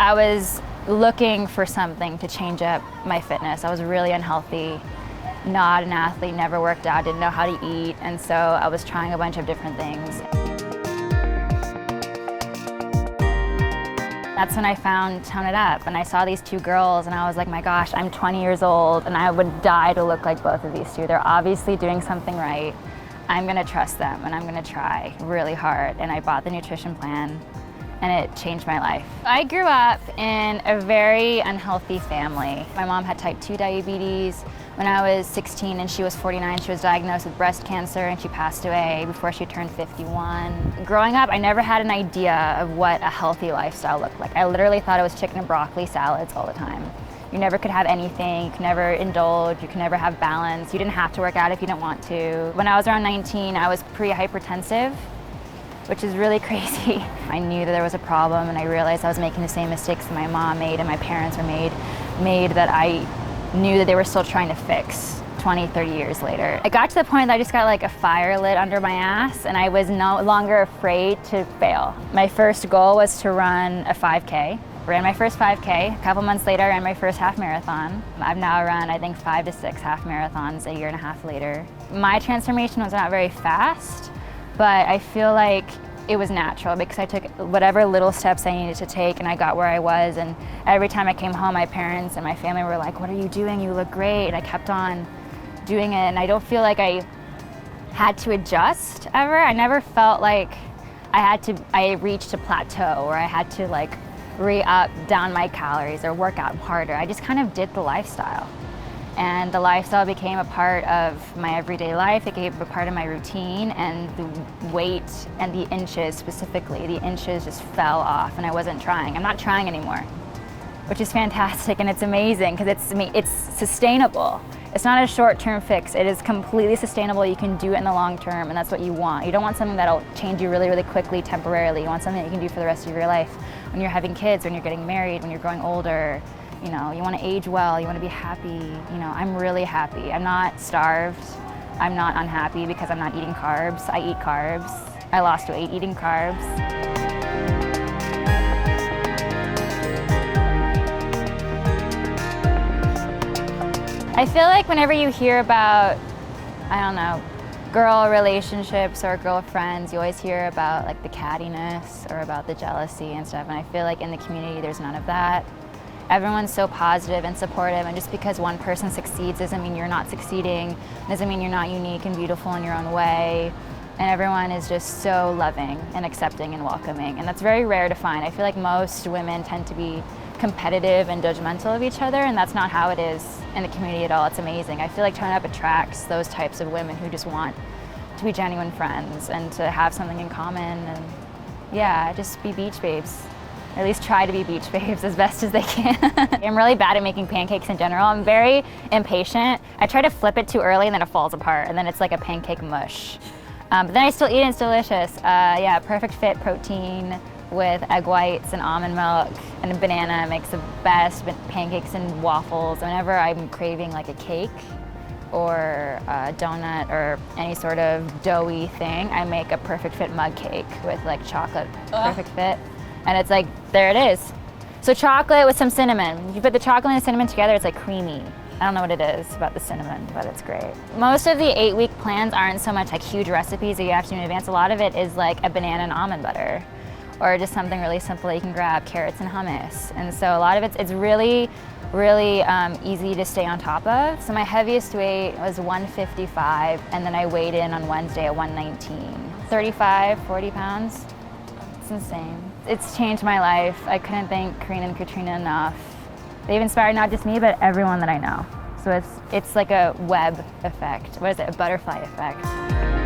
I was looking for something to change up my fitness. I was really unhealthy, not an athlete, never worked out, didn't know how to eat, and so I was trying a bunch of different things. That's when I found Tone It Up, and I saw these two girls, and I was like, my gosh, I'm 20 years old, and I would die to look like both of these two. They're obviously doing something right. I'm gonna trust them, and I'm gonna try really hard. And I bought the nutrition plan, and it changed my life. I grew up in a very unhealthy family. My mom had type 2 diabetes. When I was 16 and she was 49, she was diagnosed with breast cancer and she passed away before she turned 51. Growing up, I never had an idea of what a healthy lifestyle looked like. I literally thought it was chicken and broccoli salads all the time. You never could have anything, you could never indulge, you could never have balance. You didn't have to work out if you didn't want to. When I was around 19, I was pre-hypertensive, which is really crazy. I knew that there was a problem, and I realized I was making the same mistakes that my mom made and my parents were made that I knew that they were still trying to fix 20, 30 years later. It got to the point that I just got like a fire lit under my ass, and I was no longer afraid to fail. My first goal was to run a 5K. Ran my first 5K. A couple months later, I ran my first half marathon. I've now run, I think, 5 to 6 half marathons a year and a half later. My transformation was not very fast, but I feel like it was natural because I took whatever little steps I needed to take, and I got where I was. And every time I came home, my parents and my family were like, "What are you doing? You look great." And I kept on doing it, and I don't feel like I had to adjust ever. I never felt like I reached a plateau, or I had to like re-up down my calories or work out harder. I just kind of did the lifestyle. And the lifestyle became a part of my everyday life. It became a part of my routine, and the weight and the inches specifically, the inches just fell off, and I wasn't trying. I'm not trying anymore, which is fantastic, and it's amazing because it's sustainable. It's not a short-term fix. It is completely sustainable. You can do it in the long term, and that's what you want. You don't want something that'll change you really, really quickly, temporarily. You want something that you can do for the rest of your life. When you're having kids, when you're getting married, when you're growing older, you know, you want to age well, you want to be happy. You know, I'm really happy. I'm not starved. I'm not unhappy because I'm not eating carbs. I eat carbs. I lost weight eating carbs. I feel like whenever you hear about, I don't know, girl relationships or girlfriends, you always hear about like the cattiness or about the jealousy and stuff, and I feel like in the community there's none of that. Everyone's so positive and supportive, and just because one person succeeds doesn't mean you're not succeeding, doesn't mean you're not unique and beautiful in your own way. And everyone is just so loving and accepting and welcoming, and that's very rare to find. I feel like most women tend to be competitive and judgmental of each other, and that's not how it is in the community at all. It's amazing. I feel like Tone It Up attracts those types of women who just want to be genuine friends and to have something in common, and yeah, just be beach babes. Or at least try to be beach babes as best as they can. I'm really bad at making pancakes in general. I'm very impatient. I try to flip it too early and then it falls apart, and then it's like a pancake mush. But then I still eat it, it's delicious. Yeah, perfect fit protein with egg whites and almond milk and a banana makes the best pancakes and waffles. Whenever I'm craving like a cake or a donut or any sort of doughy thing, I make a perfect fit mug cake with like chocolate perfect fit. And it's like, there it is. So chocolate with some cinnamon. You put the chocolate and the cinnamon together, it's like creamy. I don't know what it is about the cinnamon, but it's great. Most of the 8-week plans aren't so much like huge recipes that you have to do in advance. A lot of it is like a banana and almond butter, or just something really simple that you can grab, carrots and hummus. And so a lot of it's really, really easy to stay on top of. So my heaviest weight was 155, and then I weighed in on Wednesday at 119. 35, 40 pounds. It's insane. It's changed my life. I couldn't thank Karina and Katrina enough. They've inspired not just me, but everyone that I know. So it's like a web effect. What is it? A butterfly effect.